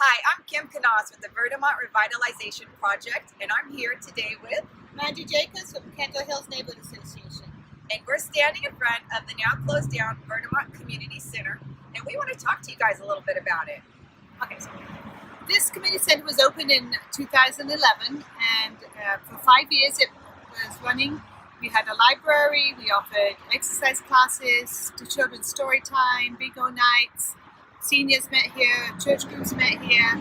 Hi, I'm Kim Canas with the Verdemont Revitalization Project, and I'm here today with Mandy Jacobs from Kendall Hills Neighborhood Association. and we're standing in front of the now closed down Verdemont Community Center, and we want to talk to you guys a little bit about it. Okay, so this community center was opened in 2011, and for 5 years it was running. We had a library, we offered exercise classes, to children's story time, bingo nights, seniors met here, church groups met here,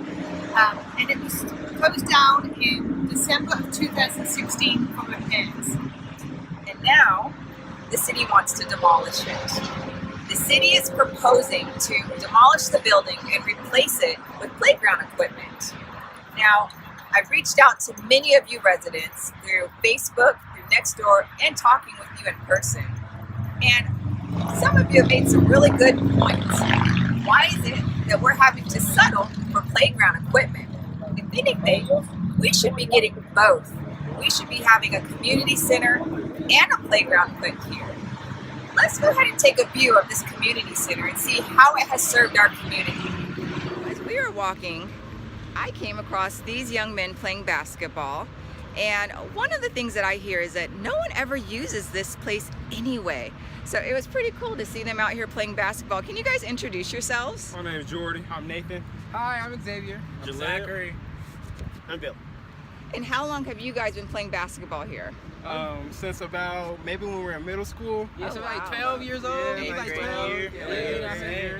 and it was closed down in December of 2016 for repairs. And now the city wants to demolish it. The city is proposing to demolish the building and replace it with playground equipment. Now, I've reached out to many of you residents through Facebook, through Nextdoor, and talking with you in person. And some of you have made some really good points. Why is it that we're having to settle for playground equipment? If anything, we should be getting both. We should be having a community center and a playground put here. Let's go ahead and take a view of this community center and see how it has served our community. As we were walking, I came across these young men playing basketball, and one of the things that I hear is that no one ever uses this place anyway. So it was pretty cool to see them out here playing basketball. Can you guys introduce yourselves? My name is Jordy. I'm Nathan. Hi, I'm Xavier. I'm Zachary. I'm Bill. And how long have you guys been playing basketball here? Since about maybe when we were in middle school. Yeah, Oh, so wow. like 12 years old. Yeah, He's like like grade 12. year.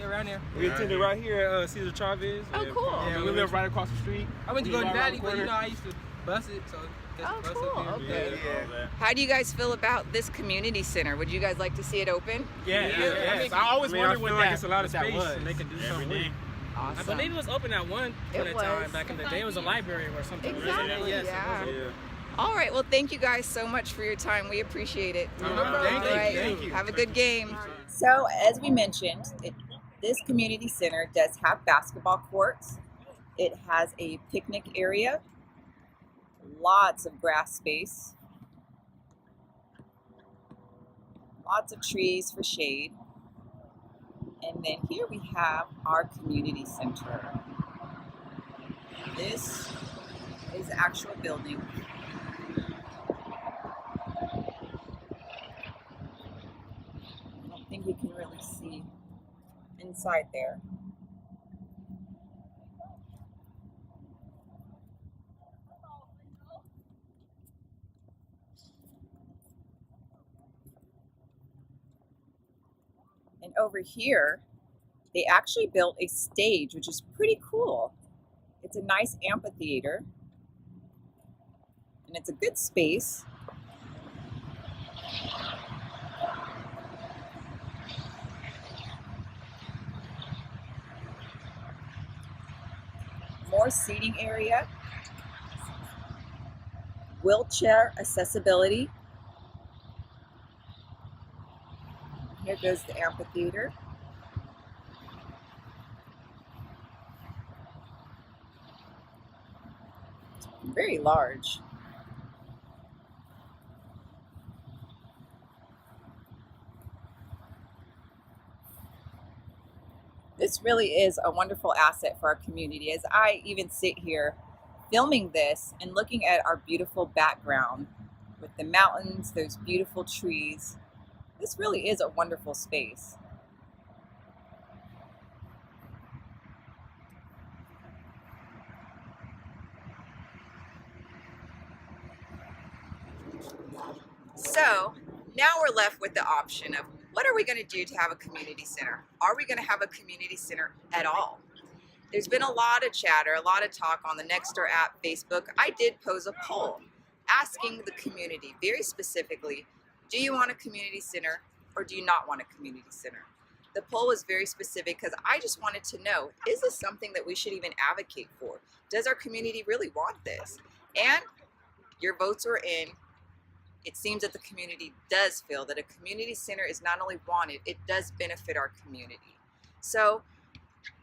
Yeah, around there. We attended right here at Cesar Chavez. Oh, cool. Yeah, we live right across the street. I went to We Golden live right Valley, around but the you know corner. I used to bus it, so Oh, just bus cool. up here. Okay. Yeah. How do you guys feel about this community center? Would you guys like to see it open? Yes. I always wondered I what feel that, like it's a lot of what that space was. and they can do Every something with day. it. Awesome. I believe it was open at one It point in was. time back in the day. It was a library or something. Exactly, Yes, yeah. it was. Yeah. All right, well, thank you guys so much for your time. We appreciate it. Thank you. All right, Thank you. have a good game. So, as we mentioned, this community center does have basketball courts. It has a picnic area, lots of grass space, lots of trees for shade. And then here we have our community center. This is the actual building. I don't think you can really see inside there. And over here, they actually built a stage, which is pretty cool. It's a nice amphitheater, and it's a good space. More seating area, wheelchair accessibility. Here goes the amphitheater. It's very large. This really is a wonderful asset for our community. As I even sit here filming this and looking at our beautiful background with the mountains, those beautiful trees, this really is a wonderful space. So now we're left with the option of what are we going to do to have a community center? Are we going to have a community center at all? There's been a lot of chatter, a lot of talk on the Nextdoor app, Facebook. I did pose a poll asking the community very specifically, do you want a community center or do you not want a community center? The poll was very specific because I just wanted to know, is this something that we should even advocate for? Does our community really want this? And your votes were in. It seems that the community does feel that a community center is not only wanted, it does benefit our community. So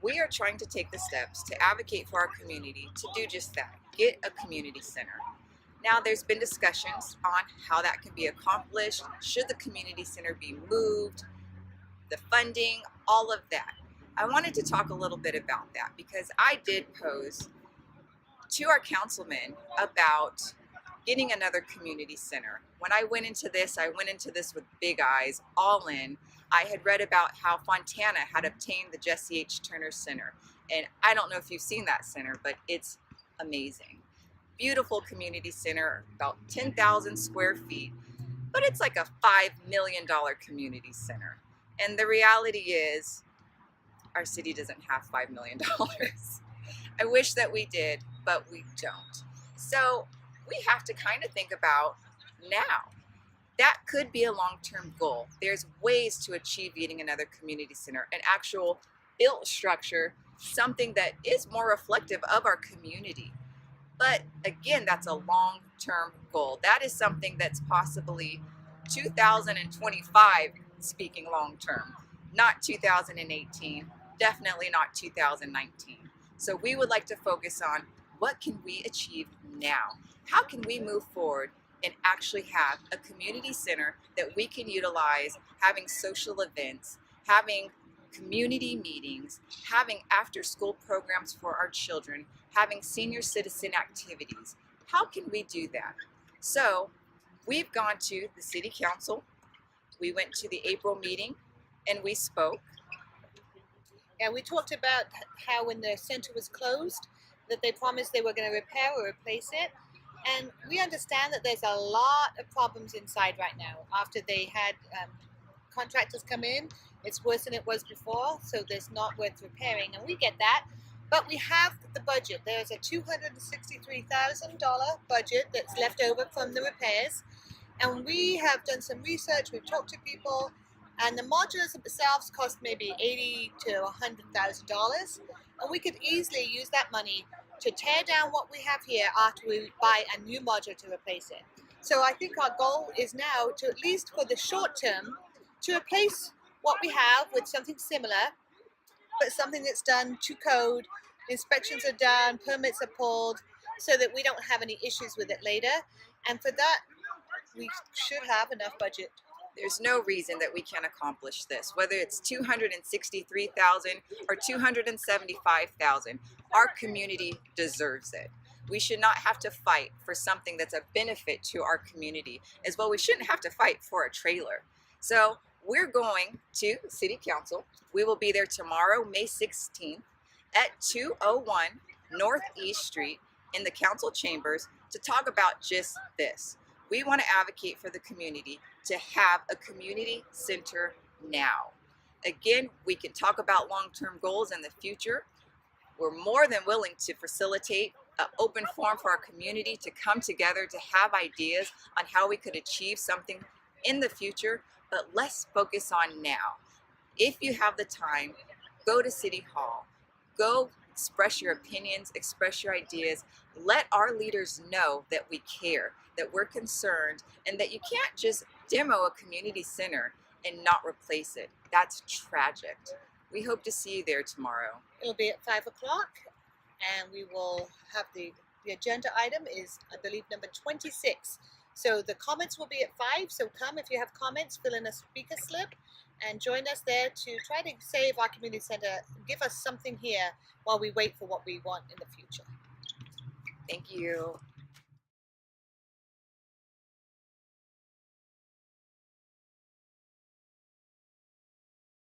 we are trying to take the steps to advocate for our community to do just that, get a community center. Now there's been discussions on how that can be accomplished. Should the community center be moved? The funding, all of that. I wanted to talk a little bit about that because I did pose to our councilman about getting another community center. When I went into this with big eyes, all in. I had read about how Fontana had obtained the Jesse H. Turner Center. And I don't know if you've seen that center, but it's amazing. Beautiful community center, about 10,000 square feet, but it's like a $5 million community center. And the reality is, our city doesn't have $5 million. I wish that we did, but we don't. So we have to kind of think about now. That could be a long-term goal. There's ways to achieve getting another community center, an actual built structure, something that is more reflective of our community. But again, that's a long-term goal. That is something that's possibly 2025, speaking long-term, not 2018, definitely not 2019. So we would like to focus on what can we achieve now? How can we move forward and actually have a community center that we can utilize, having social events, having community meetings, having after-school programs for our children, having senior citizen activities. How can we do that? So we've gone to the city council, we went to the April meeting, and we spoke. Yeah, we talked about how when the center was closed, that they promised they were going to repair or replace it. And we understand that there's a lot of problems inside right now. After they had contractors come in, it's worse than it was before, so there's not worth repairing, and we get that. But we have the budget. There's a $263,000 budget that's left over from the repairs, and we have done some research. We've talked to people, and the modulars themselves cost maybe $80,000 to $100,000, and we could easily use that money to tear down what we have here after we buy a new modular to replace it. So I think our goal is now to, at least for the short term, to replace what we have with something similar, but something that's done to code, inspections are done, permits are pulled, so that we don't have any issues with it later. And for that, we should have enough budget. There's no reason that we can't accomplish this, whether it's $263,000 or $275,000. Our community deserves it. We should not have to fight for something that's a benefit to our community, as well we shouldn't have to fight for a trailer. So we're going to City Council. We will be there tomorrow, May 16th at 201 Northeast Street in the council chambers to talk about just this. We want to advocate for the community to have a community center now. Again, we can talk about long-term goals in the future. We're more than willing to facilitate an open forum for our community to come together to have ideas on how we could achieve something in the future, but let's focus on now. If you have the time, go to City Hall. Go express your opinions, express your ideas. Let our leaders know that we care, that we're concerned, and that you can't just demo a community center and not replace it. That's tragic. We hope to see you there tomorrow. It'll be at 5 o'clock, and we will have the agenda item is, I believe, number 26. So the comments will be at 5, so come if you have comments, fill in a speaker slip, and join us there to try to save our community center, give us something here while we wait for what we want in the future. Thank you.